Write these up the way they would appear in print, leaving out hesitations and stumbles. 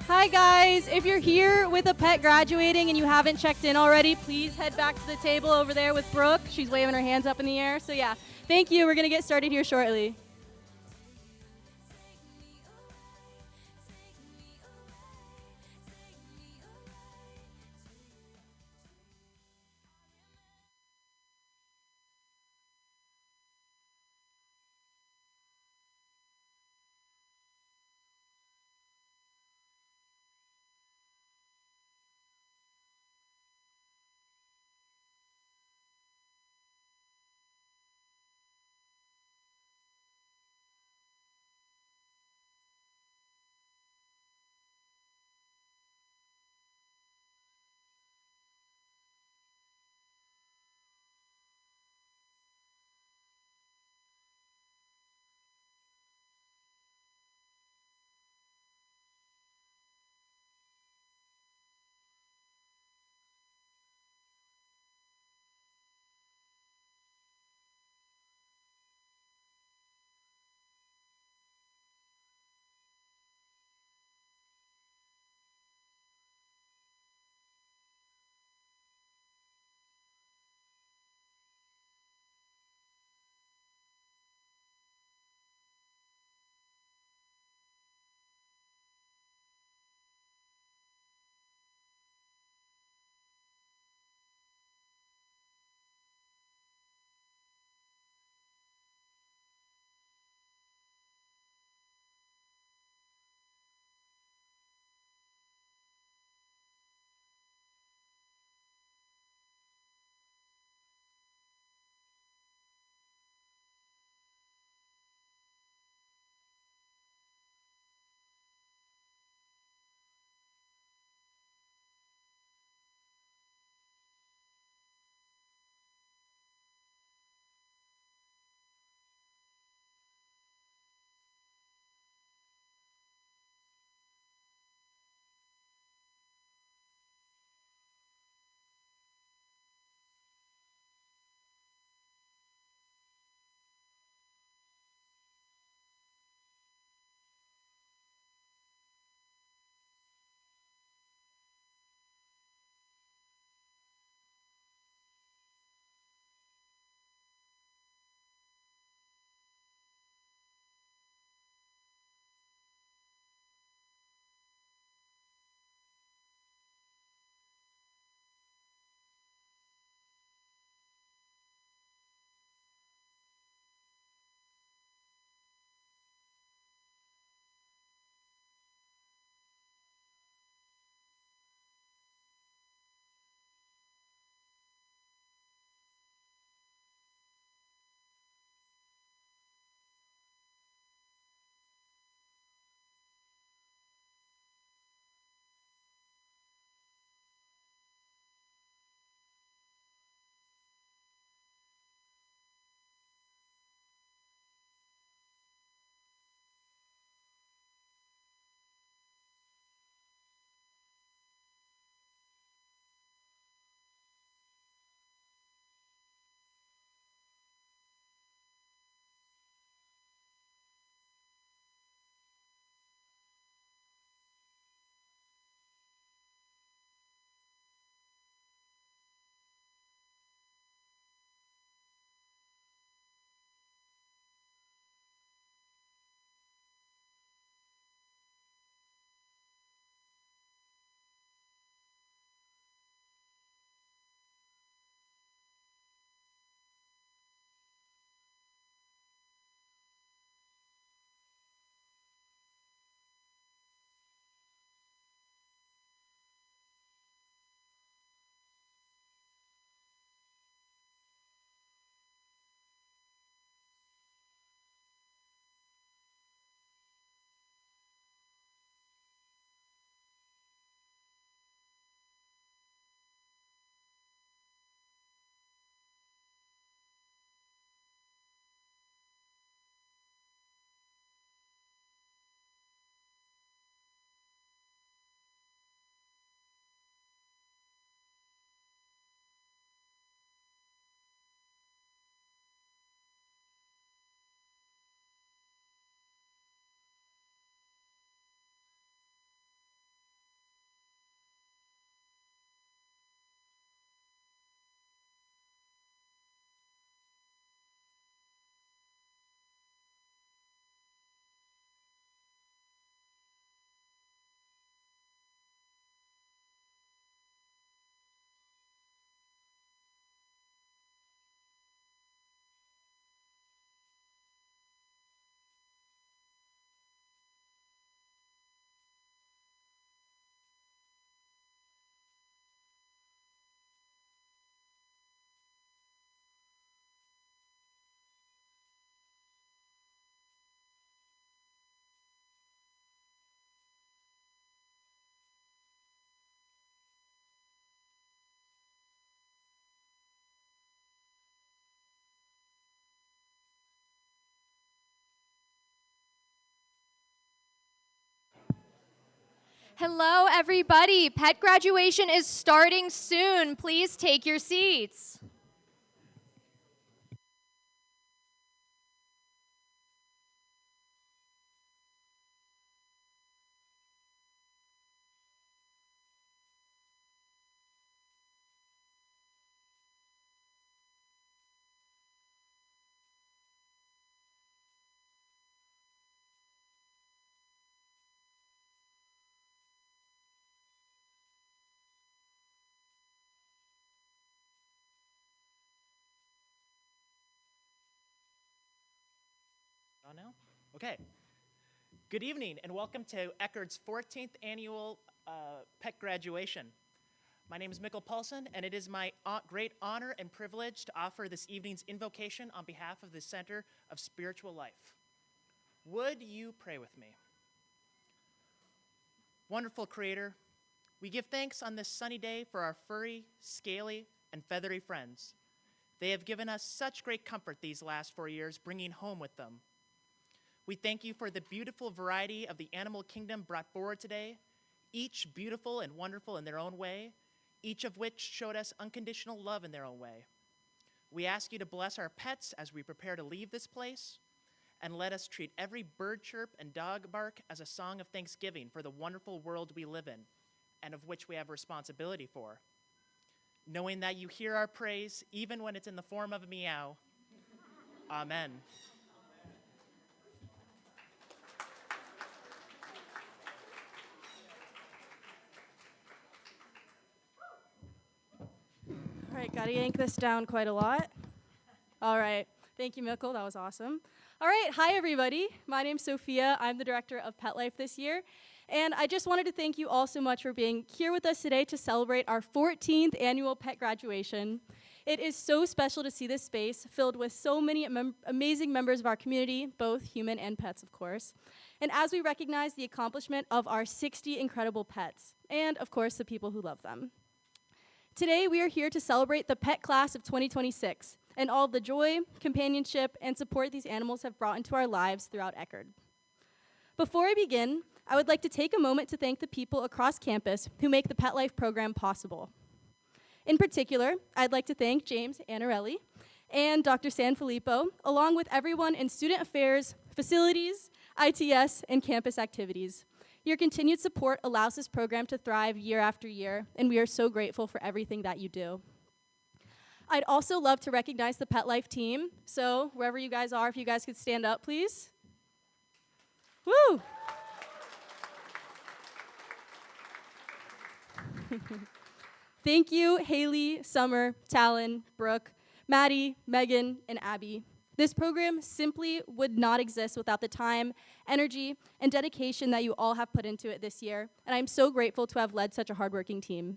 Hi guys, if you're here with a pet graduating and you haven't checked in already, please head back to the table over there with Brooke. She's waving her hands up in the air. So yeah, thank you. We're gonna get started here shortly. Hello, everybody. Pet graduation is starting soon. Please take your seats. On now? Okay. Good evening and welcome to Eckert's 14th annual pet graduation. My name is Mikkel Paulson and it is my great honor and privilege to offer this evening's invocation on behalf of the Center of Spiritual Life. Would you pray with me? Wonderful Creator, we give thanks on this sunny day for our furry, scaly, and feathery friends. They have given us such great comfort these last 4 years, bringing home with them. We thank you for the beautiful variety of the animal kingdom brought forward today, each beautiful and wonderful in their own way, each of which showed us unconditional love in their own way. We ask you to bless our pets as we prepare to leave this place, and let us treat every bird chirp and dog bark as a song of thanksgiving for the wonderful world we live in, and of which we have responsibility for. Knowing that you hear our praise, even when it's in the form of a meow. Amen. All right, gotta yank this down quite a lot. All right, thank you, Mikkel, that was awesome. All right, hi everybody. My name's Sophia. I'm the director of Pet Life this year. And I just wanted to thank you all so much for being here with us today to celebrate our 14th annual pet graduation. It is so special to see this space filled with so many amazing members of our community, both human and pets, of course. And as we recognize the accomplishment of our 60 incredible pets, and of course, the people who love them. Today, we are here to celebrate the pet class of 2026 and all of the joy, companionship, and support these animals have brought into our lives throughout Eckerd. Before I begin, I would like to take a moment to thank the people across campus who make the Pet Life program possible. In particular, I'd like to thank James Anarelli and Dr. Sanfilippo, along with everyone in student affairs, facilities, ITS, and campus activities. Your continued support allows this program to thrive year after year, and we are so grateful for everything that you do. I'd also love to recognize the Pet Life team, so wherever you guys are, if you guys could stand up, please. Woo! Thank you, Haley, Summer, Talon, Brooke, Maddie, Megan, and Abby. This program simply would not exist without the time, energy, and dedication that you all have put into it this year, and I'm so grateful to have led such a hardworking team.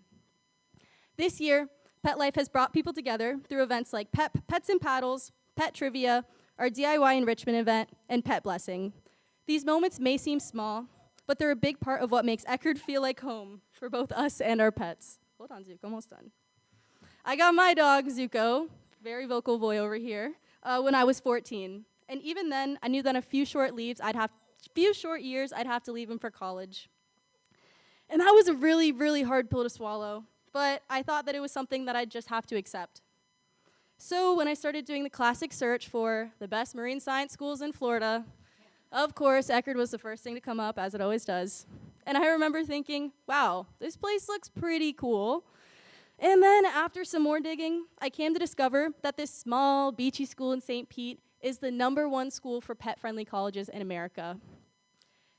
This year, Pet Life has brought people together through events like Pets and Paddles, Pet Trivia, our DIY enrichment event, and Pet Blessing. These moments may seem small, but they're a big part of what makes Eckerd feel like home for both us and our pets. Hold on, Zuko, almost done. I got my dog, Zuko, very vocal boy over here, when I was 14. And even then, I knew that a few short years, I'd have to leave him for college. And that was a really, really hard pill to swallow, but I thought that it was something that I'd just have to accept. So when I started doing the classic search for the best marine science schools in Florida, of course, Eckerd was the first thing to come up, as it always does. And I remember thinking, wow, this place looks pretty cool. And then after some more digging, I came to discover that this small, beachy school in St. Pete is the #1 school for pet-friendly colleges in America.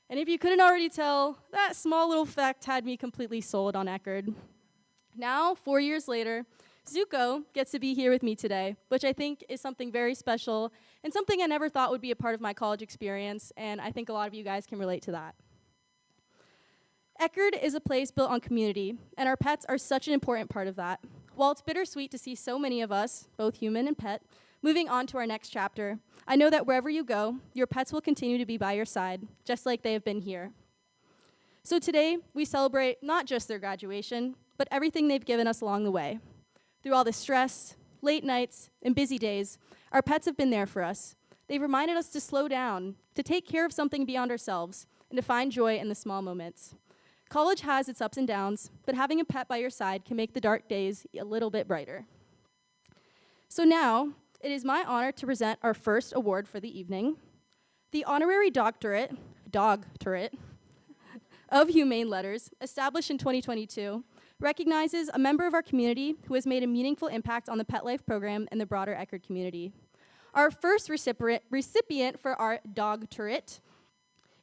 And if you couldn't already tell, that small little fact had me completely sold on Eckerd. Now, 4 years later, Zuko gets to be here with me today, which I think is something very special and something I never thought would be a part of my college experience, and I think a lot of you guys can relate to that. Eckerd is a place built on community, and our pets are such an important part of that. While it's bittersweet to see so many of us, both human and pet, moving on to our next chapter, I know that wherever you go, your pets will continue to be by your side, just like they have been here. So today, we celebrate not just their graduation, but everything they've given us along the way. Through all the stress, late nights, and busy days, our pets have been there for us. They've reminded us to slow down, to take care of something beyond ourselves, and to find joy in the small moments. College has its ups and downs, but having a pet by your side can make the dark days a little bit brighter. So now, it is my honor to present our first award for the evening. The Honorary Doctorate of Humane Letters, established in 2022, recognizes a member of our community who has made a meaningful impact on the Pet Life program and the broader Eckerd community. Our first recipient for our Dogtorate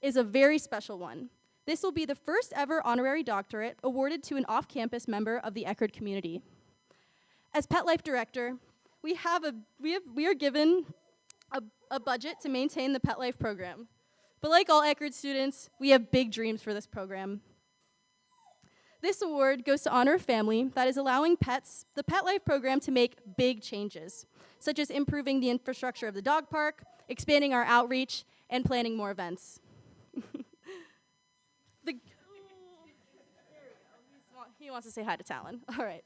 is a very special one. This will be the first ever honorary doctorate awarded to an off-campus member of the Eckerd community. As Pet Life Director, we are given a budget to maintain the Pet Life program. But like all Eckerd students, we have big dreams for this program. This award goes to honor a family that is allowing the Pet Life program to make big changes, such as improving the infrastructure of the dog park, expanding our outreach, and planning more events. He wants to say hi to Talon. All right.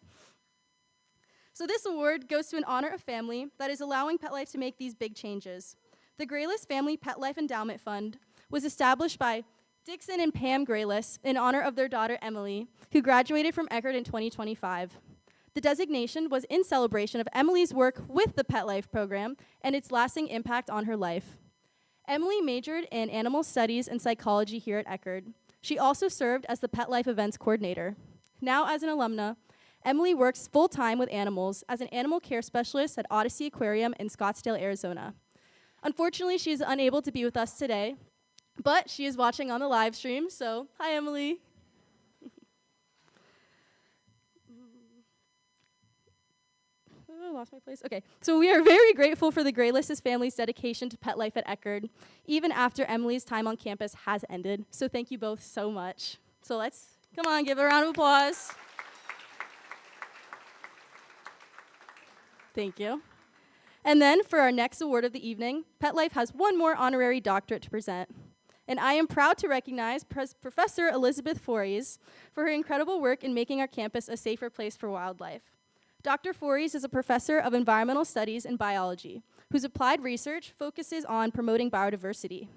So this award goes to honor a family that is allowing Pet Life to make these big changes. The Grayless Family Pet Life Endowment Fund was established by Dixon and Pam Grayless in honor of their daughter Emily, who graduated from Eckerd in 2025. The designation was in celebration of Emily's work with the Pet Life program and its lasting impact on her life. Emily majored in animal studies and psychology here at Eckerd. She also served as the Pet Life events coordinator. Now, as an alumna, Emily works full-time with animals as an animal care specialist at Odyssey Aquarium in Scottsdale, Arizona. Unfortunately, she is unable to be with us today, but she is watching on the live stream, so hi, Emily. I lost my place. Okay, so we are very grateful for the Grayless family's dedication to pet life at Eckerd, even after Emily's time on campus has ended. So thank you both so much. So come on, give a round of applause. Thank you. And then for our next award of the evening, Pet Life has one more honorary doctorate to present. And I am proud to recognize Professor Elizabeth Fories for her incredible work in making our campus a safer place for wildlife. Dr. Fories is a professor of environmental studies and biology, whose applied research focuses on promoting biodiversity.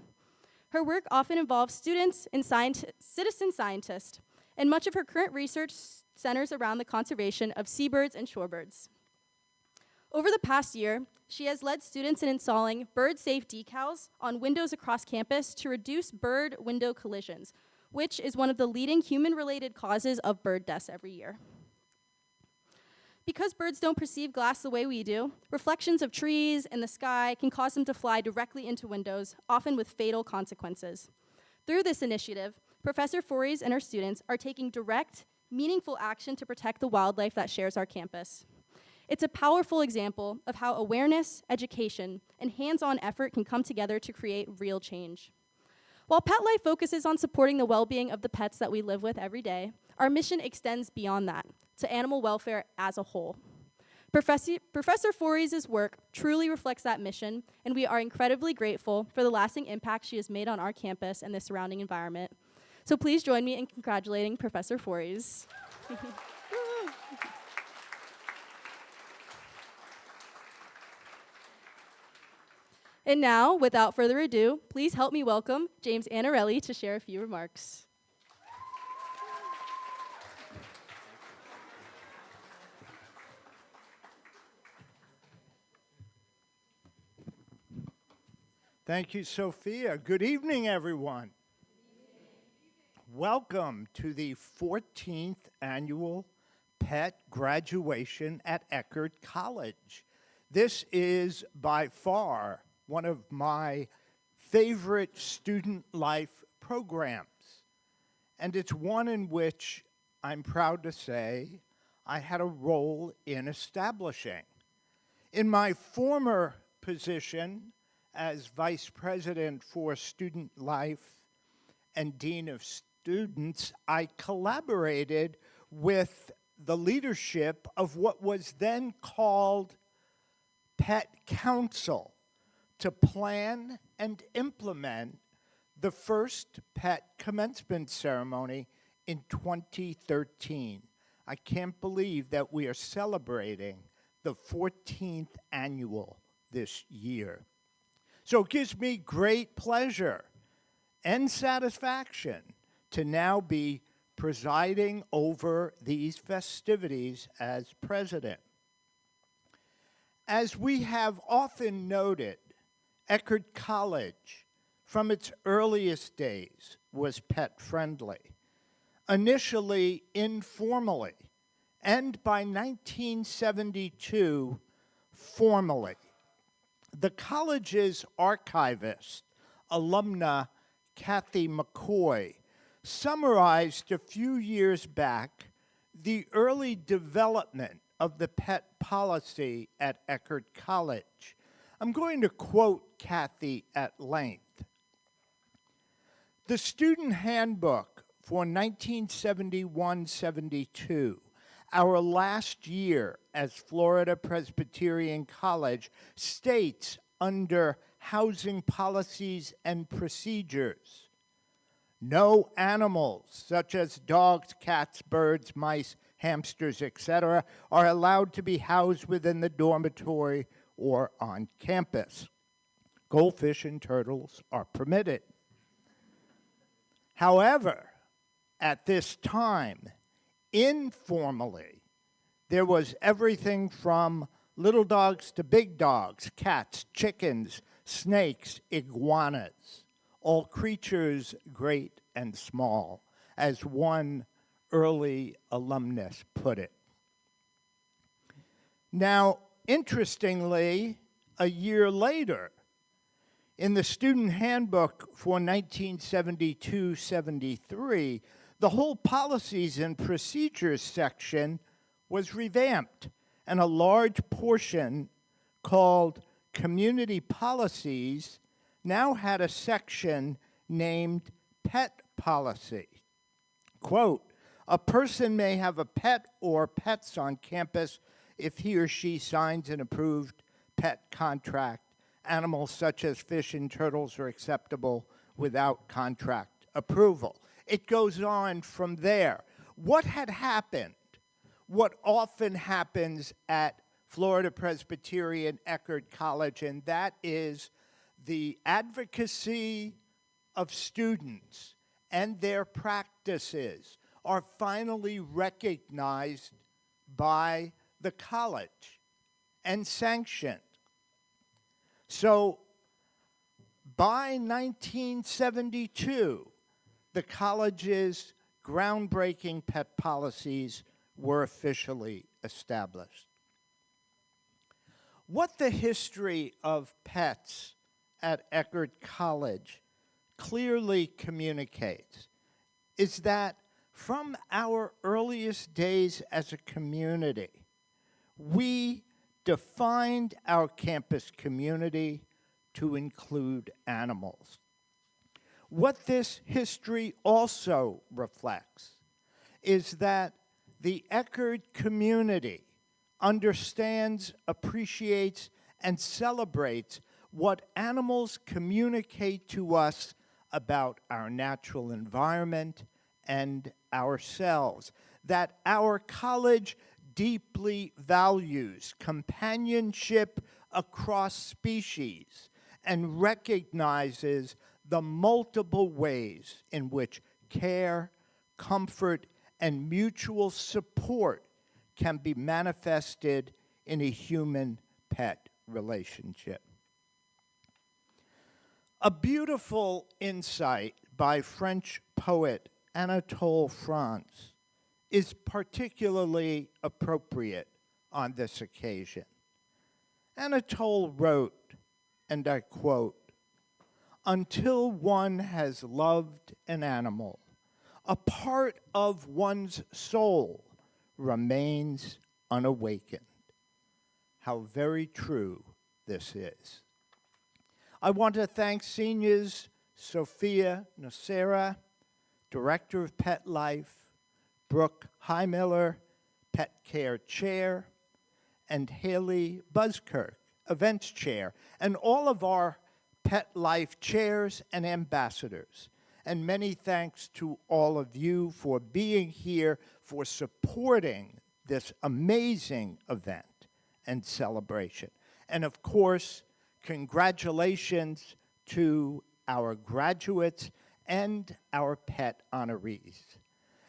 Her work often involves students and citizen scientists, and much of her current research centers around the conservation of seabirds and shorebirds. Over the past year, she has led students in installing bird-safe decals on windows across campus to reduce bird window collisions, which is one of the leading human-related causes of bird deaths every year. Because birds don't perceive glass the way we do, reflections of trees and the sky can cause them to fly directly into windows, often with fatal consequences. Through this initiative, Professor Fories and her students are taking direct, meaningful action to protect the wildlife that shares our campus. It's a powerful example of how awareness, education, and hands-on effort can come together to create real change. While Pet Life focuses on supporting the well-being of the pets that we live with every day, our mission extends beyond that, to animal welfare as a whole. Professor Fories' work truly reflects that mission, and we are incredibly grateful for the lasting impact she has made on our campus and the surrounding environment. So please join me in congratulating Professor Fories. And now, without further ado, please help me welcome James Anarelli to share a few remarks. Thank you, Sophia. Good evening, everyone. Welcome to the 14th annual Pet Graduation at Eckerd College. This is by far one of my favorite student life programs, and it's one in which I'm proud to say I had a role in establishing. In my former position as Vice President for Student Life and Dean of Students, I collaborated with the leadership of what was then called Pet Council to plan and implement the first pet commencement ceremony in 2013. I can't believe that we are celebrating the 14th annual this year. So it gives me great pleasure and satisfaction to now be presiding over these festivities as president. As we have often noted, Eckerd College, from its earliest days, was pet-friendly, initially informally, and by 1972, formally. The college's archivist, alumna Kathy McCoy, summarized a few years back the early development of the pet policy at Eckerd College. I'm going to quote Kathy at length. The student handbook for 1971-72, our last year as Florida Presbyterian College, states under housing policies and procedures, no animals such as dogs, cats, birds, mice, hamsters, etc., are allowed to be housed within the dormitory or on campus. Goldfish and turtles are permitted. However, at this time, informally, there was everything from little dogs to big dogs, cats, chickens, snakes, iguanas, all creatures great and small, as one early alumnus put it. Now, interestingly, a year later, in the student handbook for 1972-73, the whole policies and procedures section was revamped, and a large portion called community policies now had a section named pet policy. Quote, a person may have a pet or pets on campus if he or she signs an approved pet contract. Animals such as fish and turtles are acceptable without contract approval. It goes on from there. What had happened, what often happens at Florida Presbyterian Eckerd College, and that is the advocacy of students and their practices are finally recognized by the college and sanctioned. So by 1972, the college's groundbreaking pet policies were officially established. What the history of pets at Eckerd College clearly communicates is that from our earliest days as a community, we defined our campus community to include animals. What this history also reflects is that the Eckerd community understands, appreciates, and celebrates what animals communicate to us about our natural environment and ourselves, that our college deeply values companionship across species and recognizes the multiple ways in which care, comfort, and mutual support can be manifested in a human-pet relationship. A beautiful insight by French poet Anatole France is particularly appropriate on this occasion. Anatole wrote, and I quote, "Until one has loved an animal, a part of one's soul remains unawakened." How very true this is. I want to thank seniors Sophia Nocera, Director of Pet Life, Brooke Highmiller, Pet Care Chair, and Haley Buskirk, Events Chair, and all of our Pet Life chairs and ambassadors. And many thanks to all of you for being here, for supporting this amazing event and celebration. And of course, congratulations to our graduates and our pet honorees.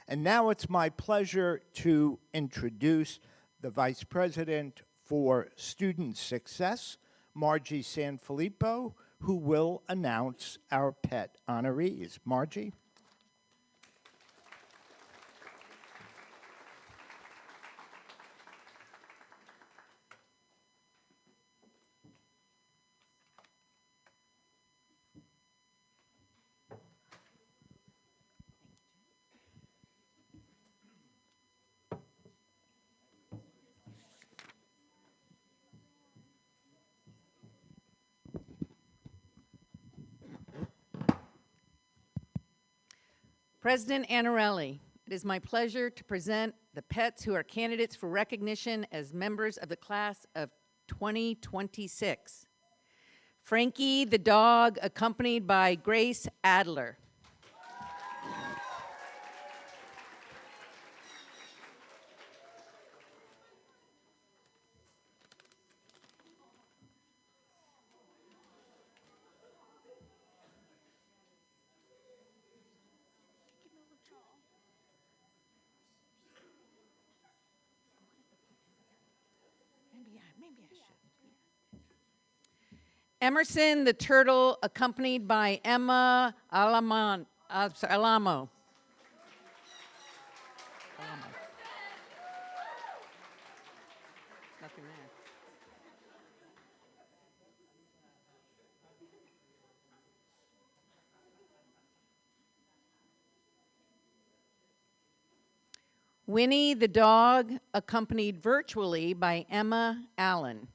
And now it's my pleasure to introduce the Vice President for Student Success, Margie Sanfilippo, who will announce our pet honorees. Margie? President Anarelli, it is my pleasure to present the pets who are candidates for recognition as members of the class of 2026. Frankie the dog, accompanied by Grace Adler. Maybe I should. Emerson the turtle, accompanied by Emma Alamo. Nothing there. Winnie the dog, accompanied virtually by Emma Allen.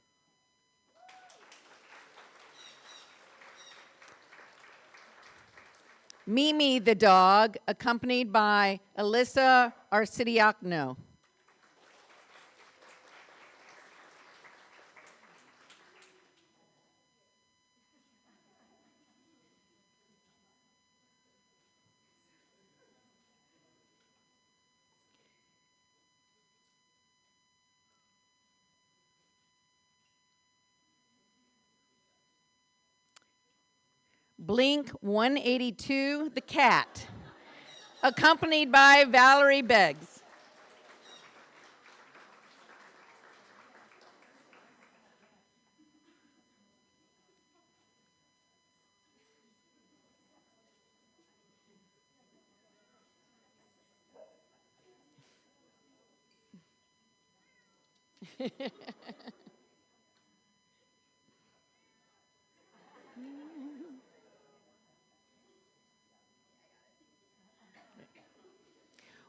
Mimi the dog, accompanied by Alyssa Arcidiacono. Blink 182, the cat, accompanied by Valerie Beggs.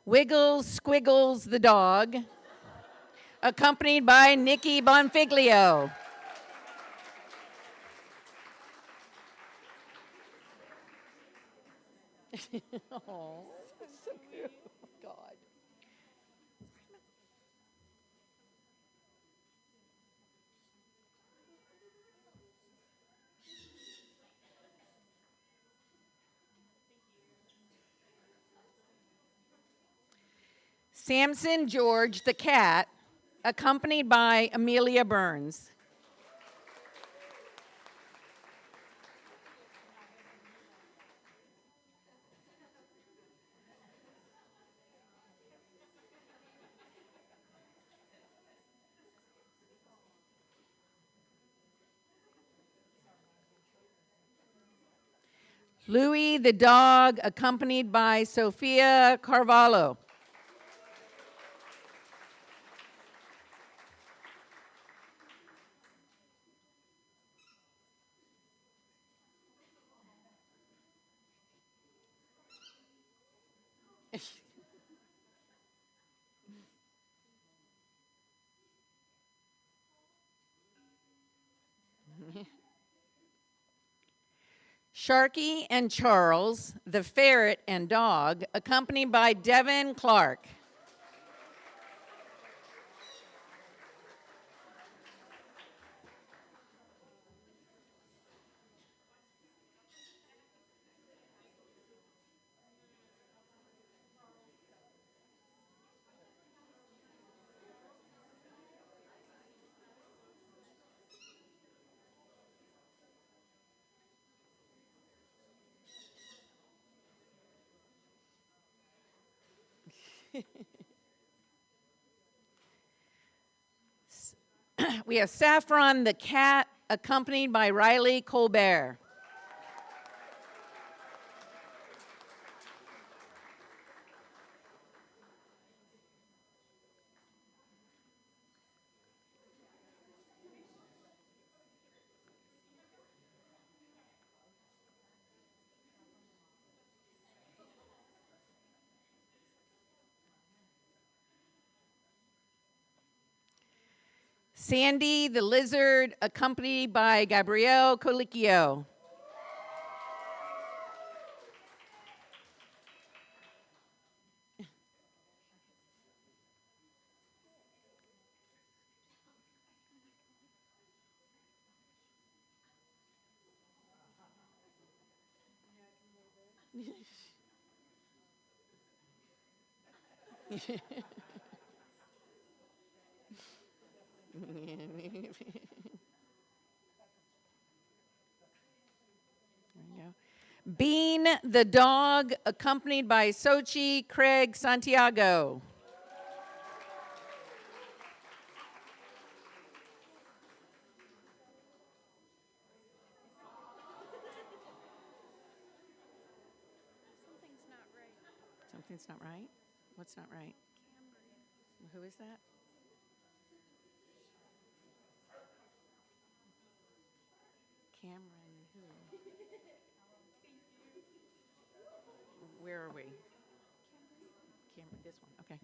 Wiggles Squiggles the dog, accompanied by Nikki Bonfiglio. Oh, so cute. Oh, God. Samson George the cat, accompanied by Amelia Burns. Louie the dog, accompanied by Sophia Carvalho. Sharky and Charles, the ferret and dog, accompanied by Devin Clark. We have Saffron the cat, accompanied by Riley Colbert. Sandy the lizard, accompanied by Gabrielle Colicchio. Bean the dog, accompanied by Sochi Craig Santiago. Something's not right. What's not right? Who is that? Cameron, who? Where are we? Cameron, this one, okay.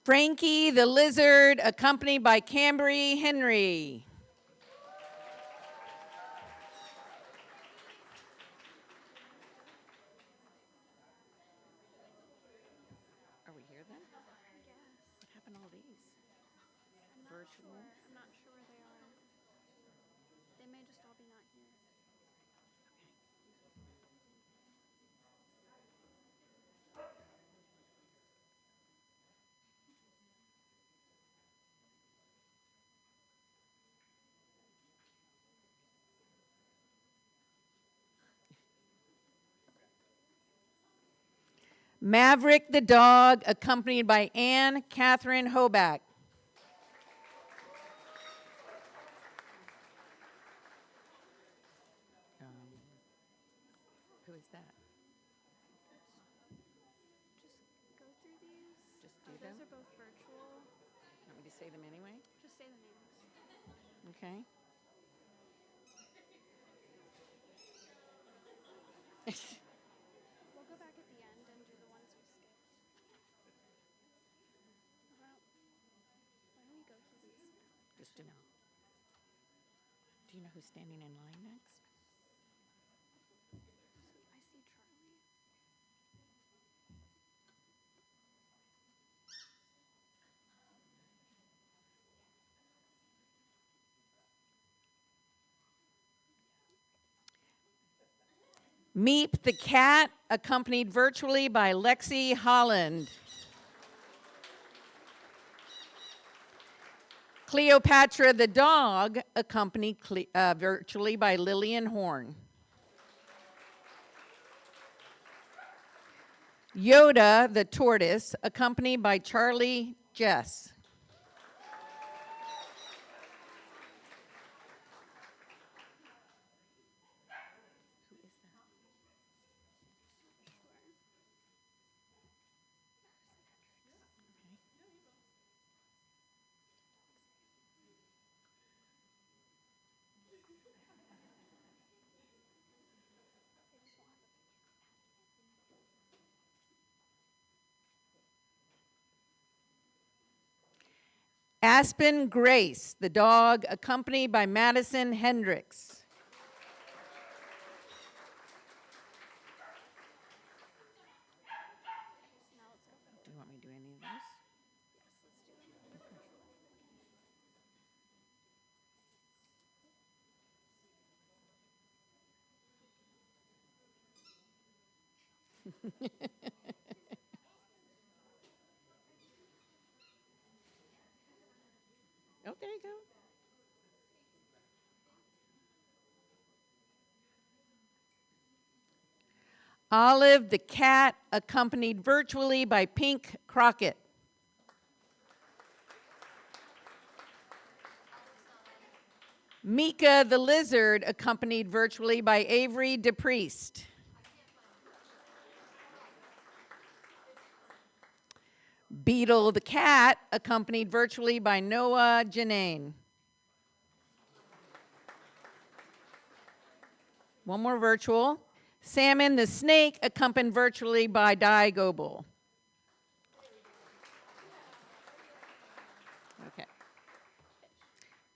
Frankie the lizard, accompanied by Cambry Henry. Are we here then? What happened to all these? Virtual? I'm not sure where they are. They may just all be not here. Maverick the dog, accompanied by Anne Catherine Hoback. Who is that? Just go through these. Just do them? Those are both virtual. Want me to say them anyway? Just say the names. Okay. We'll go back at the end and do the ones we skipped. Why don't we go through these? Just to know. Do you know who's standing in line next? I see Charlie. Meep the cat, accompanied virtually by Lexi Holland. Cleopatra the dog, accompanied virtually by Lillian Horn. Yoda the tortoise, accompanied by Charlie Jess. Aspen Grace, the dog, accompanied by Madison Hendricks. Do you want me to do any of those? Oh, there you go. Olive the cat, accompanied virtually by Pink Crockett. Mika the lizard, accompanied virtually by Avery DePriest. Beetle the cat, accompanied virtually by Noah Janane. One more virtual. Salmon the snake, accompanied virtually by Di Goebel. Okay.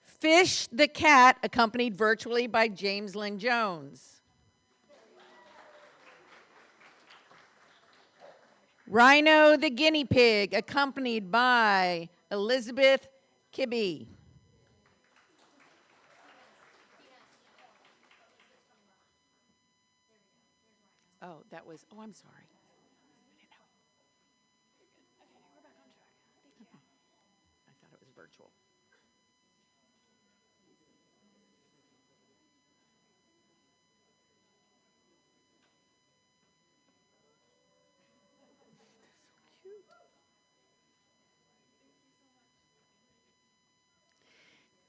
Fish the cat, accompanied virtually by James Lynn Jones. Rhino the guinea pig, accompanied by Elizabeth Kibbe. Oh, that was, oh, I'm sorry. I didn't know. I thought it was virtual.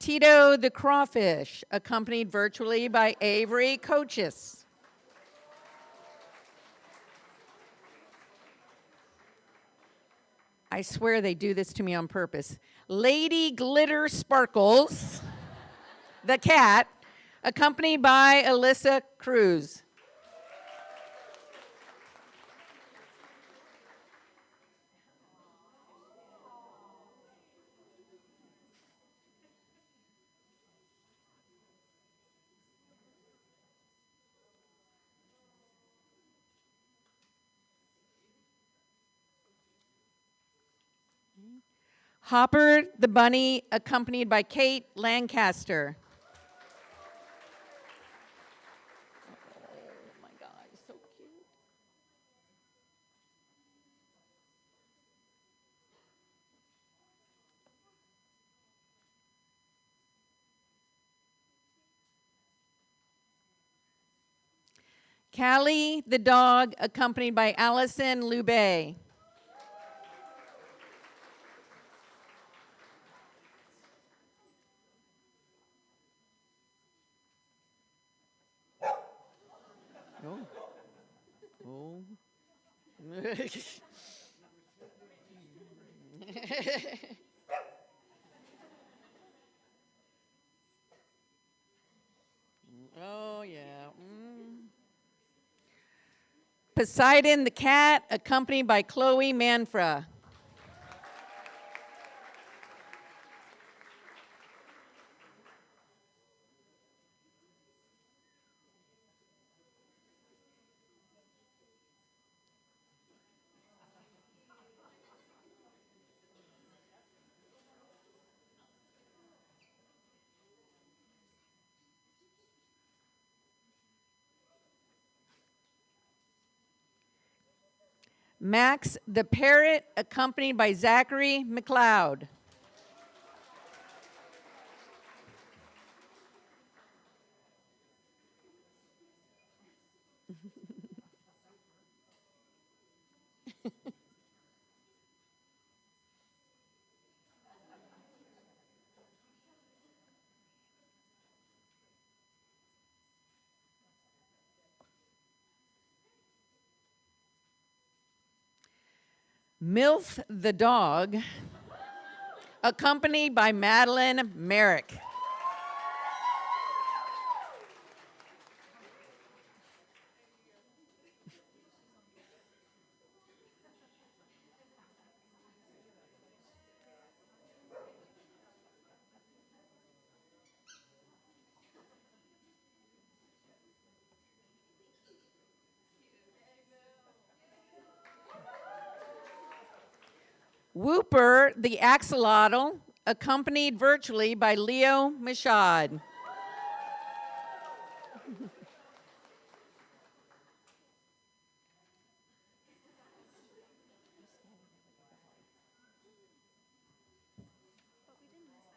Tito the crawfish, accompanied virtually by Avery Coaches. I swear they do this to me on purpose. Lady Glitter Sparkles, the cat, accompanied by Alyssa Cruz. Hopper the bunny, accompanied by Kate Lancaster. Oh my God, so cute. Callie the dog, accompanied by Allison Lubay. Oh. Oh, yeah. Poseidon the cat, accompanied by Chloe Manfra. Max the parrot, accompanied by Zachary McLeod. MILF the dog, accompanied by Madeline Merrick. Whooper the axolotl, accompanied virtually by Leo Michaud.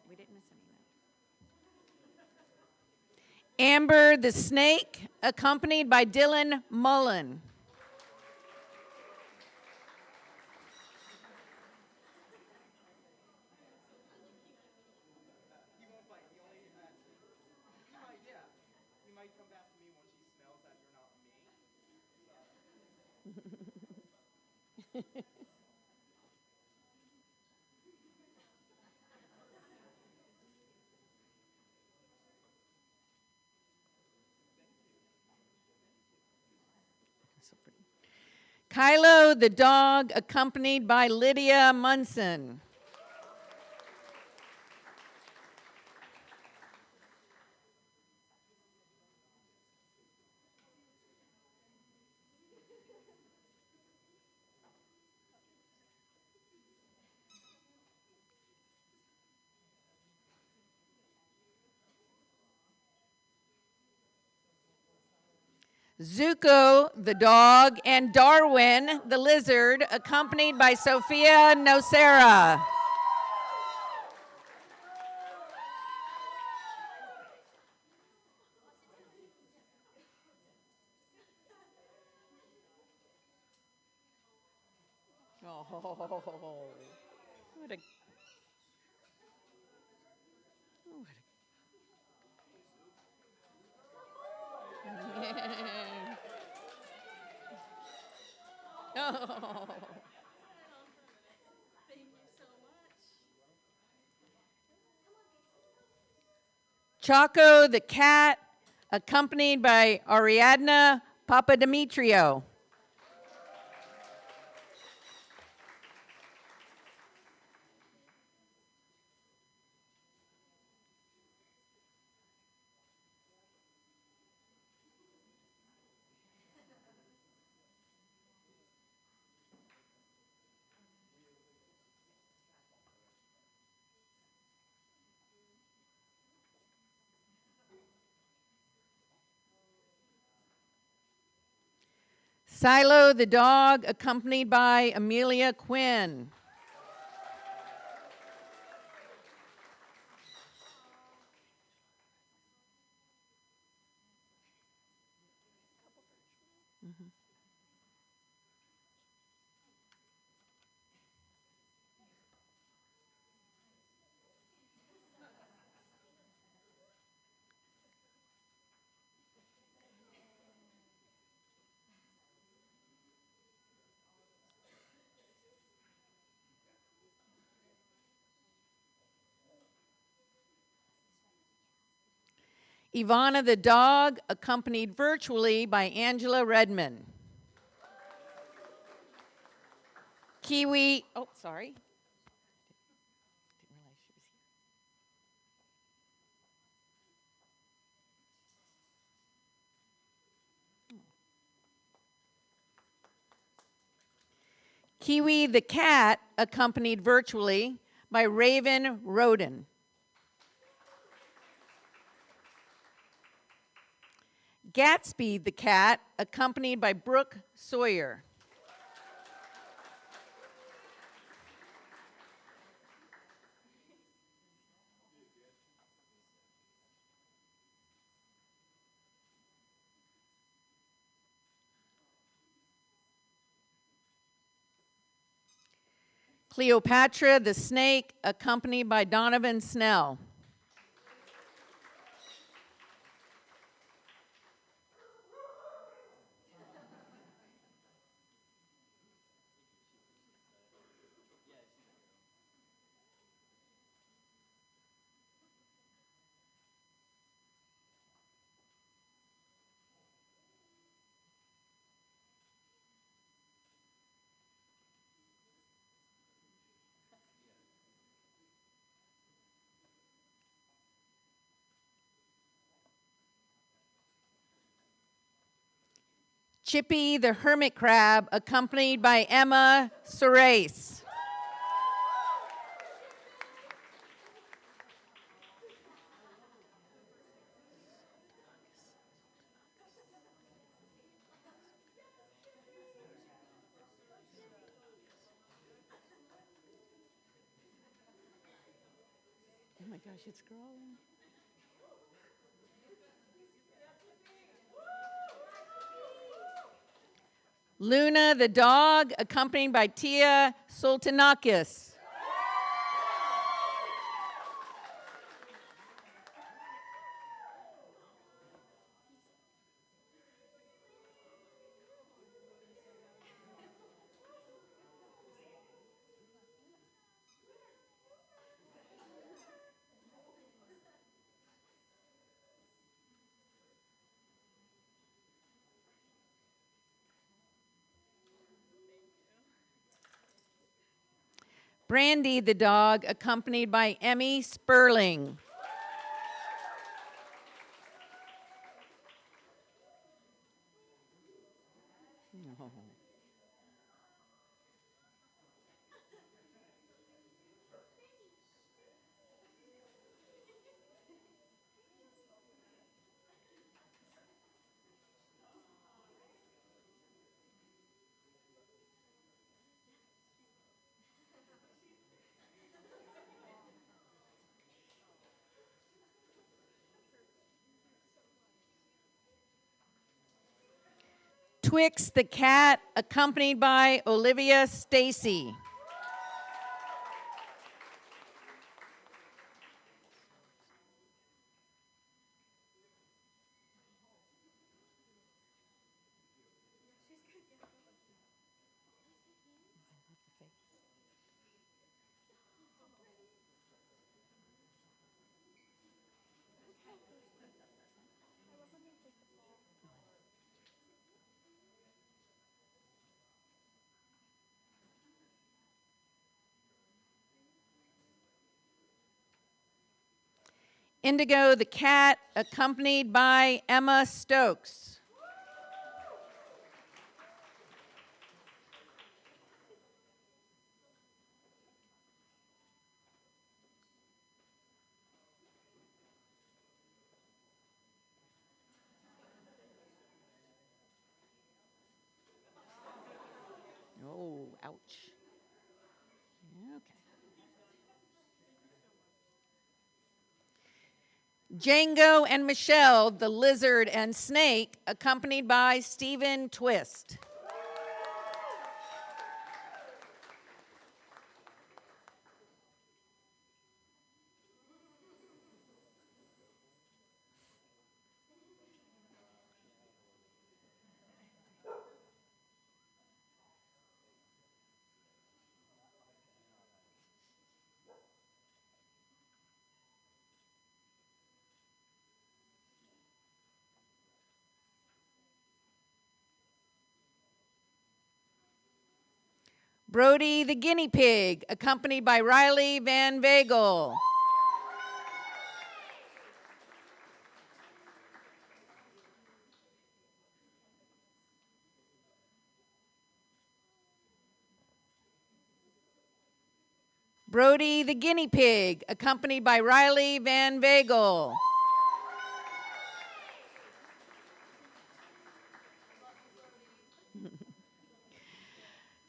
We didn't miss anything. Amber the snake, accompanied by Dylan Mullen. Kylo the dog, accompanied by Lydia Munson. Zuko the dog, and Darwin the lizard, accompanied by Sophia Nocera. Oh, what a Oh. Chaco the cat, accompanied by Ariadna Papadimitriou. Silo the dog, accompanied by Amelia Quinn. Ivana the dog, accompanied virtually by Angela Redmond. Kiwi, oh, sorry. Didn't realize she was here. Kiwi the cat, accompanied virtually by Raven Roden. Gatsby the cat, accompanied by Brooke Sawyer. Cleopatra the snake, accompanied by Donovan Snell. Chippy the hermit crab, accompanied by Emma Surace. Oh my gosh, it's scrolling. Luna the dog, accompanied by Tia Sultanakis. Brandy the dog, accompanied by Emmy Sperling. Twix the cat, accompanied by Olivia Stacy. Indigo the cat, accompanied by Emma Stokes. Oh, ouch. Okay. Django and Michelle, the lizard and snake, accompanied by Stephen Twist. Brody the guinea pig, accompanied by Riley Van Vagel. Brody the guinea pig, accompanied by Riley Van Vagel.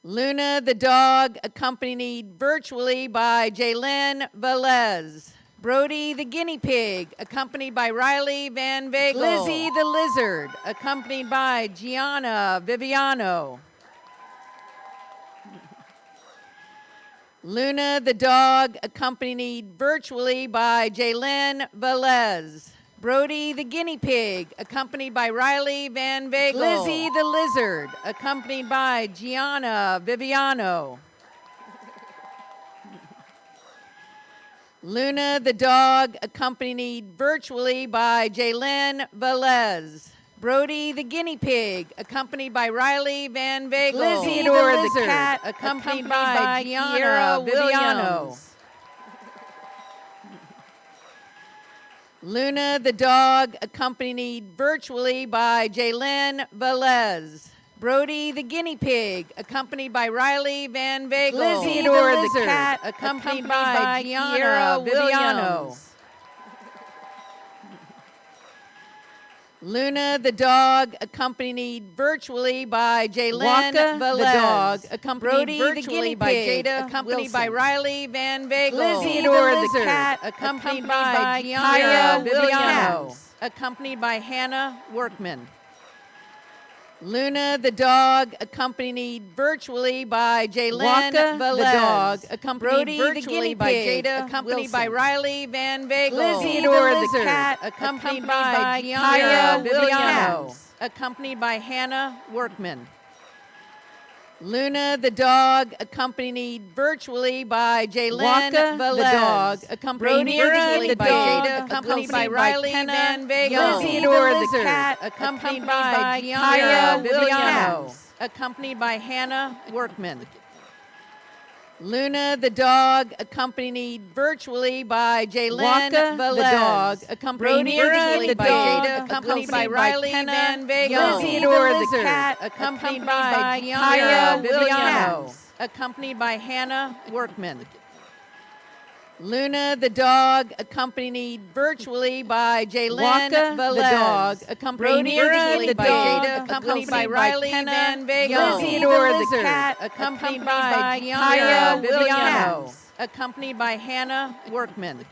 Luna the dog, accompanied virtually by Jalen Velez. Brody the guinea pig, accompanied by Riley Van Vagel. Lizzie the lizard, accompanied by Gianna Viviano. Luna the dog, accompanied virtually by Jalen Velez. Brody the guinea pig, accompanied by Riley Van Vagel. Lizzie the lizard, accompanied by Gianna Viviano. Luna the dog, accompanied virtually by Jalen Velez. Brody the guinea pig, accompanied by Riley Van Vagel. Lizzie the lizard, cat, accompanied by Gianna Viviano. Luna the dog, accompanied virtually by Jalen Velez. Brody the guinea pig, accompanied by Riley Van Vagel. Lizzie the lizard, cat, accompanied by Gianna Viviano. Luna the dog, accompanied virtually by Jalen Velez. The dog, accompanied Brody virtually by Jada, accompanied by Riley Van Vagel. Lizzie the lizard, cat, accompanied by Gianna Viviano. Accompanied by Hannah Workman. Luna the dog, accompanied virtually by Jalen Velez. The dog, accompanied Brody virtually by Jada, accompanied by Riley Van Vagel. Lizzie the lizard, cat, accompanied by Gianna. Kaya, Viviano, accompanied by Hannah Workman. Luna the dog, accompanied virtually by Jalen Velez. The dog, accompanied Brody virtually by Jada, accompanied by Riley Van Vagel. Lizzie the lizard, accompanied by Gianna Viviano. Accompanied by Hannah Workman. Luna the dog, accompanied virtually by Jalen Velez. The dog, accompanied virtually by Jada, accompanied by Riley Van Vagel. Lizzie the lizard, cat, accompanied by Gianna Viviano. Accompanied by Hannah Workman. Luna the dog, accompanied virtually by Jaylyn Waka the Velez. dog, Accompanied Brody virtually the by dog, Jada, accompanied by accompanied by Riley Kenna Van Vega. Lizzie Theodore the the lizard, cat, accompanied by by Gianna Kaya Villano. Williams. Accompanied by Hannah Workman. Luna the dog, accompanied virtually by Jaylyn Waka Velez. the dog, Accompanied Brody virtually the by dog, Jada, accompanied by accompanied by Riley Kenna Van Vega. Lizzie the Theodore the lizard, cat, accompanied by by Gianna Kaya Villano. Williams. Accompanied by Hannah Workman.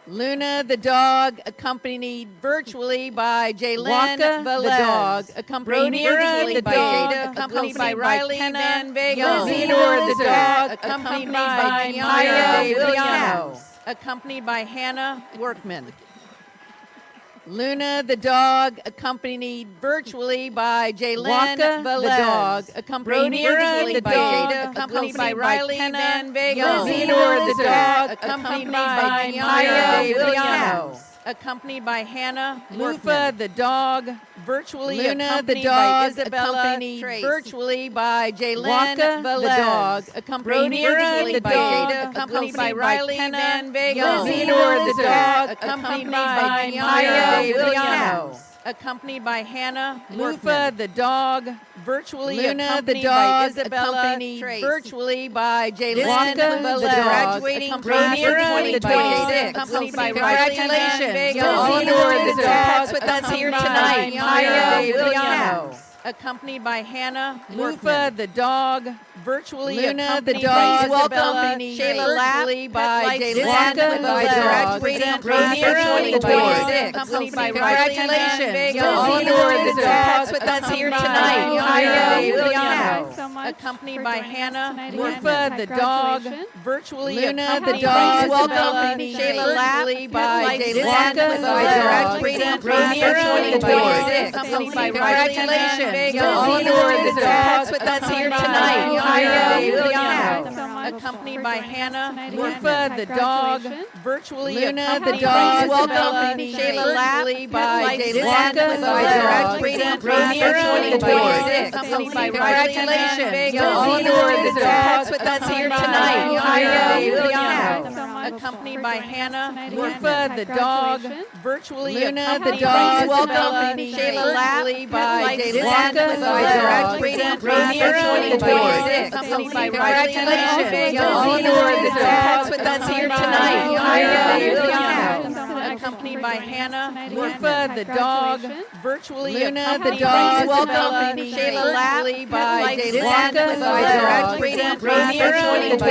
Luna the dog, accompanied virtually by Jaylyn Waka Velez. the dog, Accompanied Brody virtually the by dog, Jada, accompanied by accompanied by Riley Kenna Van Vega. Lizzie Theodore the the lizard, dog, accompanied by Kaya Gianna Villano. Williams. Accompanied by Hannah Workman. Luna the dog, accompanied virtually by Jaylyn Waka the Velez. dog, Accompanied Brody virtually the by dog, Jada, accompanied by accompanied by Riley Kenna Van Vega. Lizzie Theodore the the lizard, dog, accompanied by Kaya Gianna Villano. Williams. Accompanied by Hannah Lufa Workman. the dog, Virtually Luna the accompanied dog, by Isabella accompanied Trace. virtually by Jaylyn Waka the Velez. dog, Accompanied Brody virtually the by dog, Jada, accompanied by accompanied by Riley Kenna Van Vega. Lizzie Theodore the the lizard, dog, accompanied by Kaya Gianna Williams. Williams. Accompanied by Hannah Lufa Workman. the dog, Virtually Luna the accompanied dog, by Isabella, accompanied Trace. virtually by Jaylyn Waka the Velez. dog, Graduating accompanied class of virtually by 2026. Jada, Accompanied by accompanied by Riley Kenna Van Vega. Lizzie Theodore the the lizard, dog, with us here accompanied by tonight. Kaya Williams. Accompanied by Hannah Lufa Workman. the dog, Virtually Luna accompanied the by dog, Isabella, accompanied Shayla Lapp, virtually by by Jaylyn Waka the Velez. dog, Graduating Brady class of the 2026. dog, Accompanied by accompanied by Riley Kenna Van Vega. Lizzie Theodore the the lizard, dog, with us here accompanied by tonight. Kaya Williams. so much Accompanied for by joining us Hannah tonight again Workman. at the dog, graduation. Virtually Luna accompanied the by dog, Isabella, accompanied Shayla Lapp, virtually by Jaylyn Waka the Velez. dog, Graduating Brady class of the dog, 2026. Accompanied by Riley Van Vega. Theodore the dog, with us here tonight. Kaya Williams. Accompanied by Hannah Lufa the dog, Virtually Luna accompanied the by dog, Isabella, accompanied Shayla Lapp, by Jaylyn Waka the Velez. dog, Graduating Brady class of the 2026. dog, Accompanied by congratulations, Riley Van Vega. Lizzie Theodore the the dog, lizard, with us here accompanied tonight. by Kaya Williams. Accompanied by Hannah Lufa the dog, Virtually Luna the accompanied dog, by Isabella, accompanied Shayla Lapp, by Jaylyn Waka the Velez. dog, Graduating Brady class of the 2026. dog, Accompanied by congratulations, Riley Van Vega. Lizzie Theodore the the dog, lizard, with us here accompanied tonight. by Kaya Williams. Accompanied by Hannah Lufa the dog, Virtually Luna the accompanied dog, by Isabella, accompanied Shayla Lapp, by Jaylyn Waka the Velez. dog, Graduating Brady class of the 2026. dog,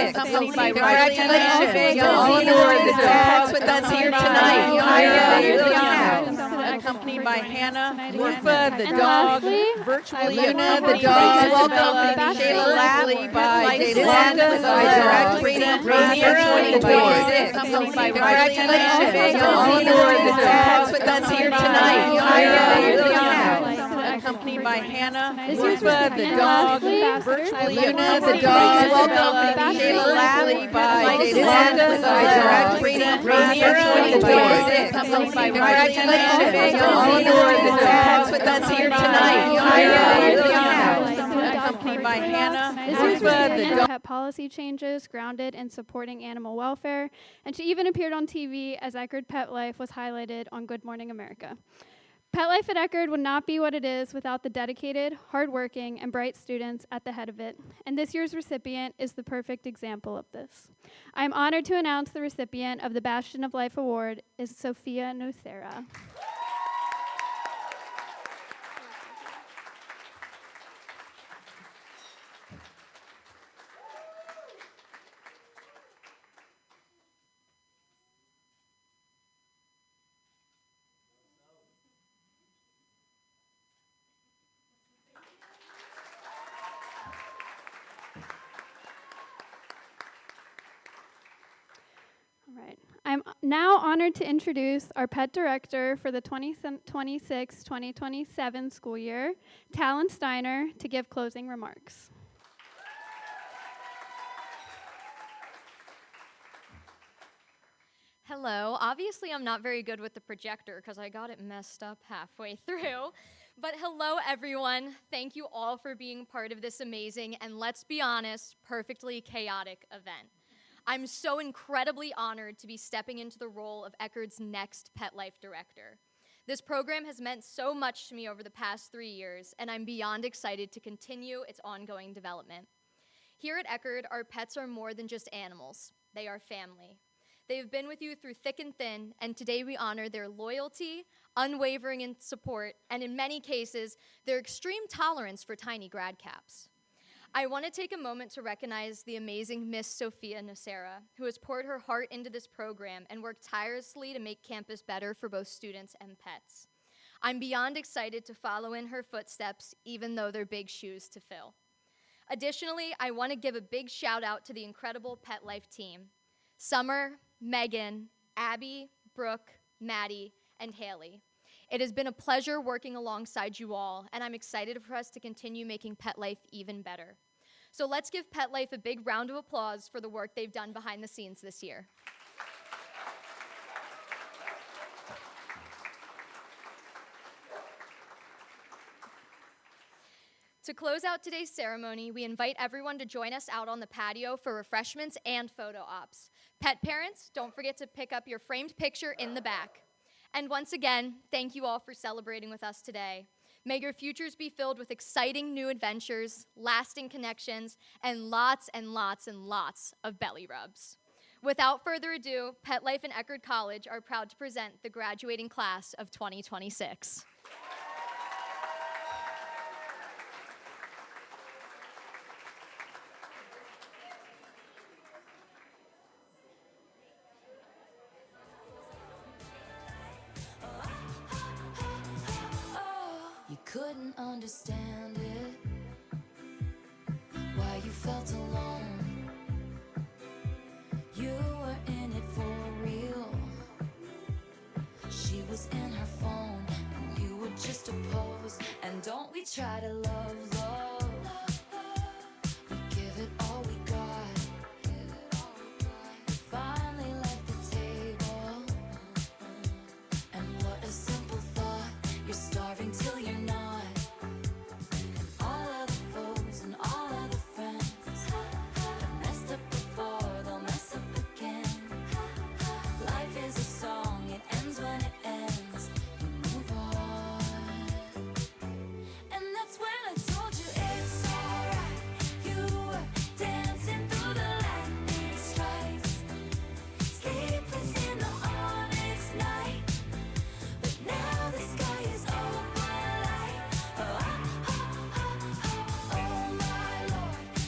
Accompanied by Riley Van congratulations, Vega. Lizzie Theodore the the dog, lizard, with us here accompanied tonight. by Kaya Williams. Accompanied by Hannah Lufa the And dog, lastly, Virtually Luna the accompanied dog, by accompanied Isabella, Shayla Lapp, by Jaylyn Waka the Velez. dog, Graduating Brady class of the 2026. dog, Accompanied by congratulations, Riley Van Vega. Lizzie Theodore the the dog, lizard, with us here accompanied tonight. by Kaya Williams. Accompanied by Hannah Lufa the And dog, lastly, Virtually Luna the accompanied dog, by accompanied Isabella, Shayla Lapp, by Jaylyn Waka the Velez. dog, Graduating Brady class of the 2026. dog, Accompanied by Riley Van congratulations, Vega. Lizzie Theodore the the dog, lizard, with us here accompanied tonight. by Kaya Williams. Accompanied by Hannah This Lufa year's the recipient dog. pet policy changes grounded in supporting animal welfare, and she even appeared on TV as Eckerd Pet Life was highlighted on Good Morning America. Pet life at Eckerd would not be what it is without the dedicated, hardworking, and bright students at the head of it, and this year's recipient is the perfect example of this. I am honored to announce the recipient of the Bastion of Life Award is Sophia Nocera. All right. I'm now honored to introduce our pet director for the 2026-2027 school year, Talon Steiner, to give closing remarks. Hello. Obviously, I'm not very good with the projector because I got it messed up halfway through. But hello, everyone. Thank you all for being part of this amazing and, let's be honest, perfectly chaotic event. I'm so incredibly honored to be stepping into the role of Eckerd's next Pet Life Director. This program has meant so much to me over the past 3 years, and I'm beyond excited to continue its ongoing development. Here at Eckerd, our pets are more than just animals. They are family. They have been with you through thick and thin, and today we honor their loyalty, unwavering in support, and in many cases, their extreme tolerance for tiny grad caps. I want to take a moment to recognize the amazing Miss Sophia Nocera, who has poured her heart into this program and worked tirelessly to make campus better for both students and pets. I'm beyond excited to follow in her footsteps, even though they're big shoes to fill. Additionally, I want to give a big shout out to the incredible Pet Life team: Summer, Megan, Abby, Brooke, Maddie, and Haley. It has been a pleasure working alongside you all, and I'm excited for us to continue making Pet Life even better. So let's give Pet Life a big round of applause for the work they've done behind the scenes this year. To close out today's ceremony, we invite everyone to join us out on the patio for refreshments and photo ops. Pet parents, don't forget to pick up your framed picture in the back. And once again, thank you all for celebrating with us today. May your futures be filled with exciting new adventures, lasting connections, and lots of belly rubs. Without further ado, Pet Life and Eckerd College are proud to present the graduating class of 2026. You couldn't understand it, why you felt alone. You were in it for real. She was in her phone, and you were just a pose. And don't we try to love